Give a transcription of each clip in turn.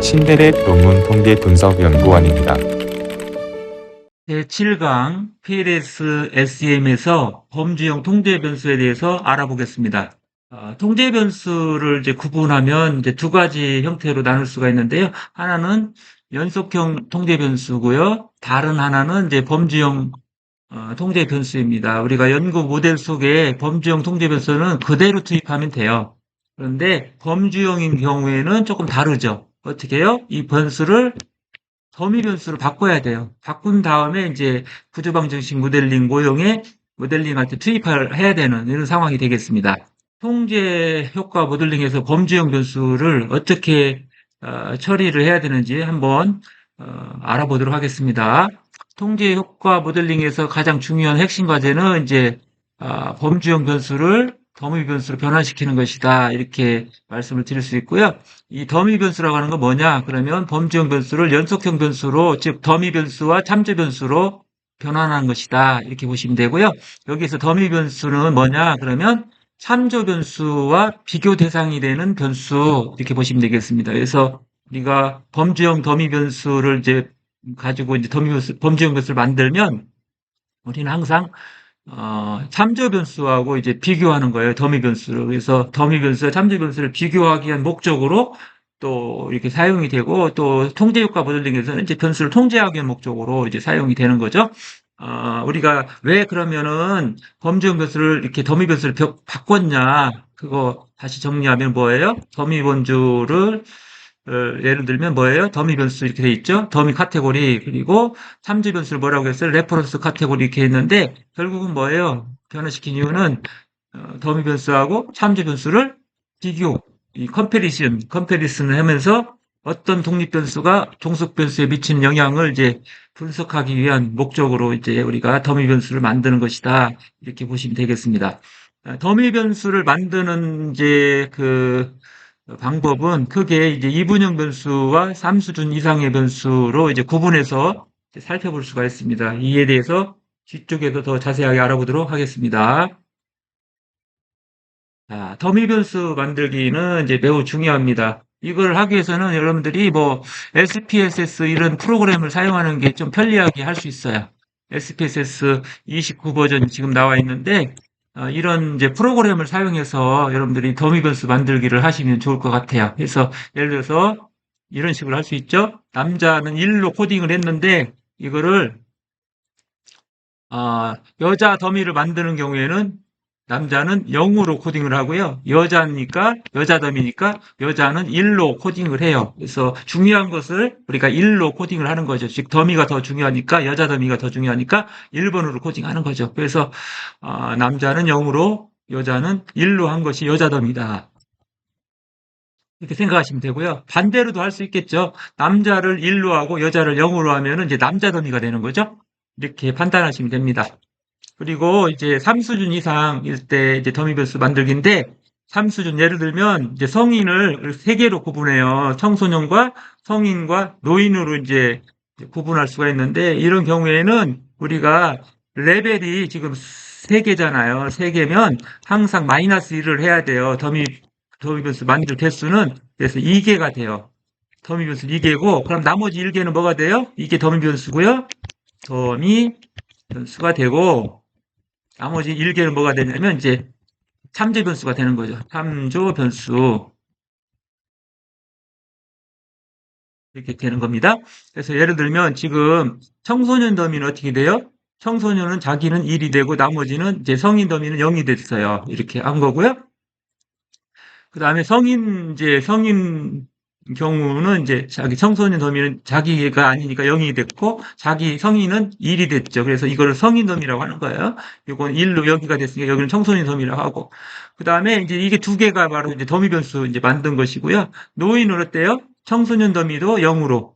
신대래 논문 통계 분석 연구원입니다. 제7강 PLS SEM에서 범주형 통제 변수에 대해서 알아보겠습니다. 통제 변수를 이제 구분하면 이제 두 가지 형태로 나눌 수가 있는데요. 하나는 연속형 통제 변수고요. 다른 하나는 이제 범주형 통제 변수입니다. 우리가 연구 모델 속에 범주형 통제 변수는 그대로 투입하면 돼요. 그런데 범주형인 경우에는 조금 다르죠. 어떻게 해요? 이 변수를 더미 변수로 바꿔야 돼요. 바꾼 다음에 이제 구조방정식 모델링 모형에 모델링할 때 투입해야 되는 이런 상황이 되겠습니다. 통제 효과 모델링에서 범주형 변수를 어떻게 처리를 해야 되는지 한번 알아보도록 하겠습니다. 통제 효과 모델링에서 가장 중요한 핵심 과제는 이제 범주형 변수를 더미 변수로 변환시키는 것이다. 이렇게 말씀을 드릴 수 있고요. 이 더미 변수라고 하는 건 뭐냐? 그러면 범주형 변수를 연속형 변수로, 즉 더미 변수와 참조 변수로 변환하는 것이다. 이렇게 보시면 되고요. 여기서 더미 변수는 뭐냐? 그러면 참조 변수와 비교 대상이 되는 변수 이렇게 보시면 되겠습니다. 그래서 우리가 범주형 더미 변수를 이제 가지고 이제 범주형 변수를 만들면 우리는 항상 참조 변수하고 이제 비교하는 거예요. 더미 변수를. 그래서 더미 변수와 참조 변수를 비교하기 위한 목적으로 또 이렇게 사용이 되고, 또 통제 효과 모델링에서는 이제 변수를 통제하기 위한 목적으로 이제 사용이 되는 거죠. 우리가 왜 그러면은 범주형 변수를 이렇게 더미 변수를 바꿨냐? 그거 다시 정리하면 뭐예요? 더미 변수를 예를 들면 뭐예요? 더미 변수 이렇게 돼 있죠? 더미 카테고리, 그리고 참조 변수를 뭐라고 했어요? 레퍼런스 카테고리 이렇게 했는데, 결국은 뭐예요? 변화시킨 이유는 더미 변수하고 참조 변수를 비교, 이 컴패리슨을 하면서 어떤 독립 변수가 종속 변수에 미치는 영향을 이제 분석하기 위한 목적으로 이제 우리가 더미 변수를 만드는 것이다. 이렇게 보시면 되겠습니다. 더미 변수를 만드는 이제 그 방법은 크게 이제 이분형 변수와 3수준 이상의 변수로 이제 구분해서 이제 살펴볼 수가 있습니다. 이에 대해서 뒤쪽에서 더 자세하게 알아보도록 하겠습니다. 자, 더미 변수 만들기는 이제 매우 중요합니다. 이걸 하기 위해서는 여러분들이 뭐 SPSS 이런 프로그램을 사용하는 게 좀 편리하게 할 수 있어요. SPSS 29 버전이 지금 나와 있는데, 이런 이제 프로그램을 사용해서 여러분들이 더미 변수 만들기를 하시면 좋을 것 같아요. 그래서 예를 들어서 이런 식으로 할 수 있죠. 남자는 1로 코딩을 했는데, 이거를 여자 더미를 만드는 경우에는 남자는 0으로 코딩을 하고요. 여자 더미니까 여자는 1로 코딩을 해요. 그래서 중요한 것을 우리가 1로 코딩을 하는 거죠. 즉 더미가 더 중요하니까, 여자 더미가 더 중요하니까 1번으로 코딩하는 거죠. 그래서 남자는 0으로, 여자는 1로 한 것이 여자 더미다. 이렇게 생각하시면 되고요. 반대로도 할 수 있겠죠. 남자를 1로 하고 여자를 0으로 하면은 이제 남자 더미가 되는 거죠. 이렇게 판단하시면 됩니다. 그리고 이제 3수준 이상일 때 이제 더미 변수 만들기인데, 3수준 예를 들면 이제 성인을 3개로 구분해요. 청소년과 성인과 노인으로 이제 구분할 수가 있는데, 이런 경우에는 우리가 레벨이 지금 3개잖아요. 3개면 항상 마이너스 1을 해야 돼요. 더미 변수 만들 개수는 그래서 2개가 돼요. 더미 변수 2개고, 그럼 나머지 1개는 뭐가 돼요? 이게 더미 변수고요. 더미 변수가 되고, 나머지 1개는 뭐가 되냐면 이제 참조 변수가 되는 거죠. 참조 변수. 이렇게 되는 겁니다. 그래서 예를 들면 지금 청소년 더미는 어떻게 돼요? 청소년은 자기는 1이 되고 나머지는 이제 성인 더미는 0이 됐어요. 이렇게 한 거고요. 그 다음에 성인 경우는 이제 자기 청소년 더미는 자기가 아니니까 0이 됐고, 자기 성인은 1이 됐죠. 그래서 이거를 성인 더미라고 하는 거예요. 이건 1로 여기가 됐으니까 여기는 청소년 더미라고 하고. 그 다음에 이제 이게 두 개가 바로 이제 더미 변수 이제 만든 것이고요. 노인은 어때요? 청소년 더미도 0으로.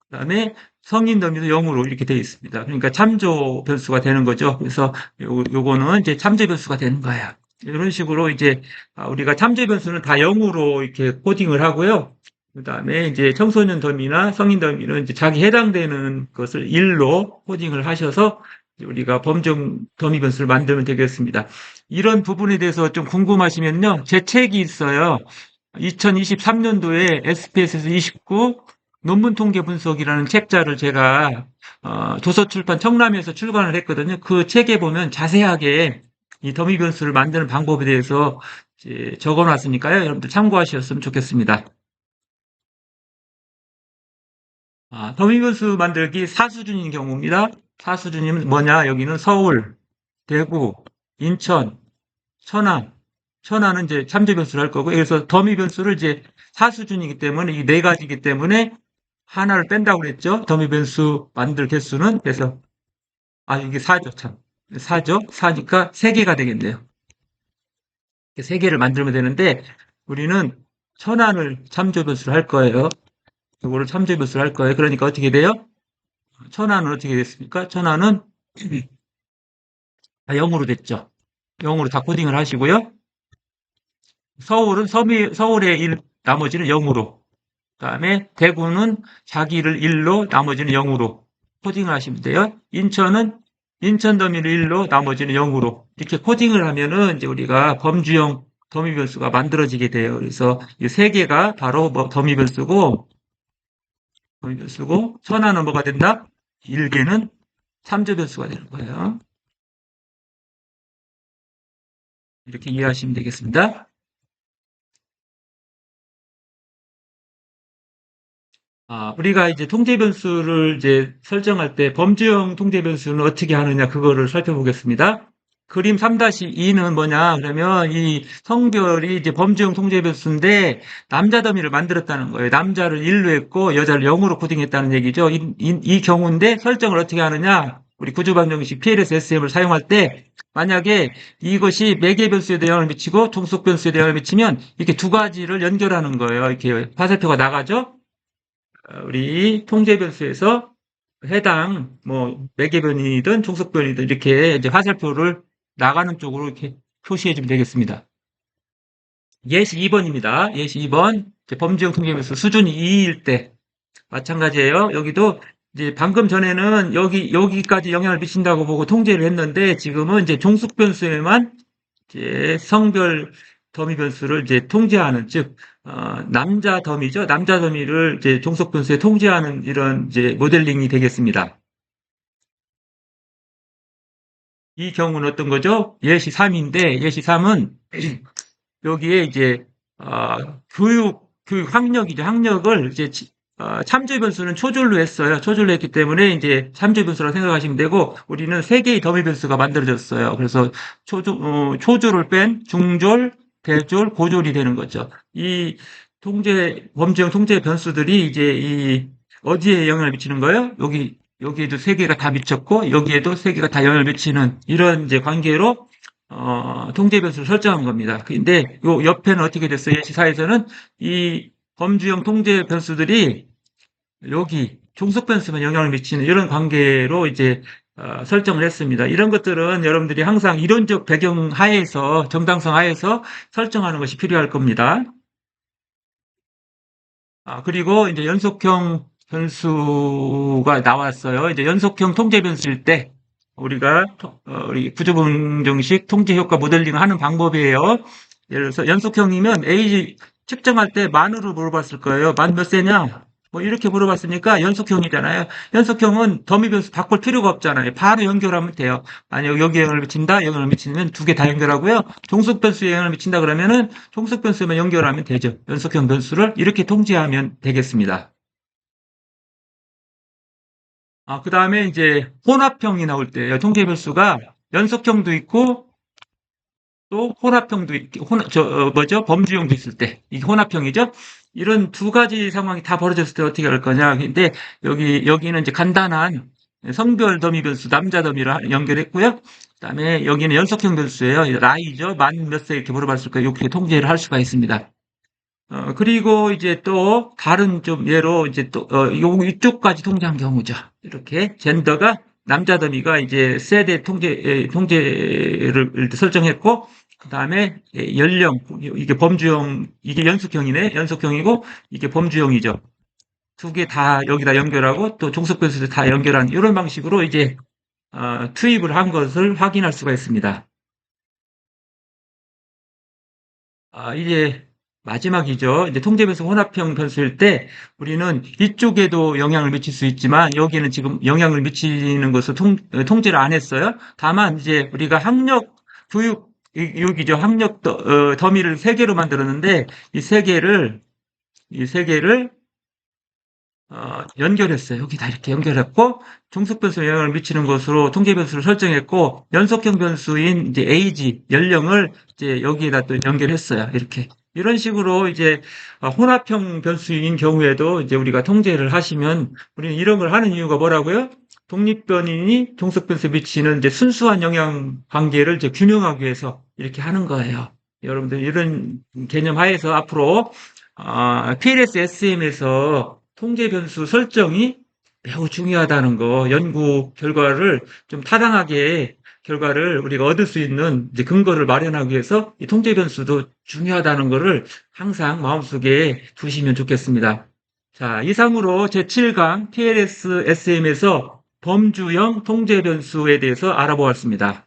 그 다음에 성인 더미도 0으로 이렇게 되어 있습니다. 그러니까 참조 변수가 되는 거죠. 그래서 요거는 이제 참조 변수가 되는 거예요. 이런 식으로 이제 우리가 참조 변수는 다 0으로 이렇게 코딩을 하고요. 그 다음에 이제 청소년 더미나 성인 더미는 이제 자기 해당되는 것을 1로 코딩을 하셔서 우리가 범정 더미 변수를 만들면 되겠습니다. 이런 부분에 대해서 좀 궁금하시면요. 제 책이 있어요. 2023년도에 SPSS 29 논문 통계 분석이라는 책자를 제가 도서출판 청남에서 출간을 했거든요. 그 책에 보면 자세하게 이 더미 변수를 만드는 방법에 대해서 적어놨으니까요. 여러분들 참고하셨으면 좋겠습니다. 더미 변수 만들기 4수준인 경우입니다. 4수준이면 뭐냐? 여기는 서울, 대구, 인천, 천안, 천안은 이제 참조 변수를 할 거고, 그래서 더미 변수를 이제 4수준이기 때문에 이 네 가지이기 때문에 하나를 뺀다고 그랬죠. 더미 변수 만들 개수는. 그래서 이게 4죠, 참. 4죠. 4니까 3개가 되겠네요. 3개를 만들면 되는데 우리는 천안을 참조 변수를 할 거예요. 이거를 참조 변수를 할 거예요. 그러니까 어떻게 돼요? 천안은 어떻게 됐습니까? 천안은 0으로 됐죠. 0으로 다 코딩을 하시고요. 서울은 서울의 1, 나머지는 0으로. 그다음에 대구는 자기를 1로, 나머지는 0으로 코딩을 하시면 돼요. 인천은 인천 더미를 1로, 나머지는 0으로. 이렇게 코딩을 하면은 이제 우리가 범주형 더미 변수가 만들어지게 돼요. 그래서 이 세 개가 바로 더미 변수고, 천안은 뭐가 된다? 1개는 참조 변수가 되는 거예요. 이렇게 이해하시면 되겠습니다. 우리가 이제 통제 변수를 이제 설정할 때 범주형 통제 변수는 어떻게 하느냐, 그거를 살펴보겠습니다. 그림 3-2는 뭐냐, 그러면 이 성별이 이제 범주형 통제 변수인데 남자 더미를 만들었다는 거예요. 남자를 1로 했고 여자를 0으로 코딩했다는 얘기죠. 이 경우인데 설정을 어떻게 하느냐, 우리 구조방정식 PLS SM을 사용할 때 만약에 이것이 매개 변수에도 영향을 미치고 종속 변수에도 영향을 미치면 이렇게 두 가지를 연결하는 거예요. 이렇게 화살표가 나가죠. 우리 통제 변수에서 해당 뭐 매개변이든 종속변이든 이렇게 이제 화살표를 나가는 쪽으로 이렇게 표시해 주면 되겠습니다. 예시 2번입니다. 예시 2번. 범주형 통계 변수 수준이 2일 때 마찬가지예요. 여기도 이제 방금 전에는 여기까지 영향을 미친다고 보고 통제를 했는데 지금은 이제 종속 변수에만 이제 성별 더미 변수를 이제 통제하는, 즉 남자 더미죠. 남자 더미를 이제 종속 변수에 통제하는 이런 이제 모델링이 되겠습니다. 이 경우는 어떤 거죠? 예시 3인데 예시 3은 여기에 이제 교육 학력이죠. 학력을 이제 참조 변수는 초절로 했어요. 초절로 했기 때문에 이제 참조 변수라고 생각하시면 되고, 우리는 세 개의 더미 변수가 만들어졌어요. 그래서 초절을 뺀 중졸, 대졸, 고졸이 되는 거죠. 이 범주형 통제 변수들이 이제 어디에 영향을 미치는 거예요? 여기에도 세 개가 다 미쳤고, 여기에도 세 개가 다 영향을 미치는 이런 이제 관계로 통제 변수를 설정한 겁니다. 근데 요 옆에는 어떻게 됐어요? 예시사에서는 이 범주형 통제 변수들이 여기 종속 변수만 영향을 미치는 이런 관계로 이제 설정을 했습니다. 이런 것들은 여러분들이 항상 이론적 배경 하에서, 정당성 하에서 설정하는 것이 필요할 겁니다. 그리고 이제 연속형 변수가 나왔어요. 이제 연속형 통제 변수일 때 우리가 우리 구조분정식 통제 효과 모델링을 하는 방법이에요. 예를 들어서 연속형이면 A 측정할 때 만으로 물어봤을 거예요. 만 몇 세냐? 뭐 이렇게 물어봤으니까 연속형이잖아요. 연속형은 더미 변수 바꿀 필요가 없잖아요. 바로 연결하면 돼요. 만약 여기에 영향을 미친다, 영향을 미치면 두 개 다 연결하고요. 종속 변수에 영향을 미친다 그러면은 종속 변수만 연결하면 되죠. 연속형 변수를 이렇게 통제하면 되겠습니다. 그 다음에 이제 혼합형이 나올 때요. 통계 변수가 연속형도 있고 또 혼합형도 있고, 범주형도 있을 때, 이게 혼합형이죠? 이런 두 가지 상황이 다 벌어졌을 때 어떻게 할 거냐. 근데 여기는 이제 간단한 성별 더미 변수, 남자 더미를 연결했고요. 그다음에 여기는 연속형 변수예요. 나이죠. 만 몇 세 이렇게 물어봤을 거예요. 이렇게 통제를 할 수가 있습니다. 그리고 이제 또 다른 좀 예로 이제 또 이쪽까지 통제한 경우죠. 이렇게 젠더가 남자 더미가 이제 세대 통제를 설정했고, 그다음에 연령, 이게 범주형, 이게 연속형이네. 연속형이고 이게 범주형이죠. 두 개 다 여기다 연결하고 또 종속 변수도 다 연결한 이런 방식으로 이제 투입을 한 것을 확인할 수가 있습니다. 이제 마지막이죠. 이제 통제변수 혼합형 변수일 때 우리는 이쪽에도 영향을 미칠 수 있지만 여기는 지금 영향을 미치는 것을 통제를 안 했어요. 다만 이제 우리가 학력 교육 여기죠. 학력 더미를 세 개로 만들었는데 이 세 개를 연결했어요. 여기다 이렇게 연결했고, 종속변수에 영향을 미치는 것으로 통계변수를 설정했고, 연속형 변수인 이제 에이지, 연령을 이제 여기에다 또 연결했어요. 이렇게. 이런 식으로 이제 혼합형 변수인 경우에도 이제 우리가 통제를 하시면 우리는 이런 걸 하는 이유가 뭐라고요? 독립변인이 종속변수에 미치는 이제 순수한 영향 관계를 이제 균형하기 위해서 이렇게 하는 거예요. 여러분들 이런 개념 하에서 앞으로 PLS SM에서 통제 변수 설정이 매우 중요하다는 거, 연구 결과를 좀 타당하게 결과를 우리가 얻을 수 있는 이제 근거를 마련하기 위해서 이 통제 변수도 중요하다는 거를 항상 마음속에 두시면 좋겠습니다. 자, 이상으로 제7강 PLS SM에서 범주형 통제 변수에 대해서 알아보았습니다.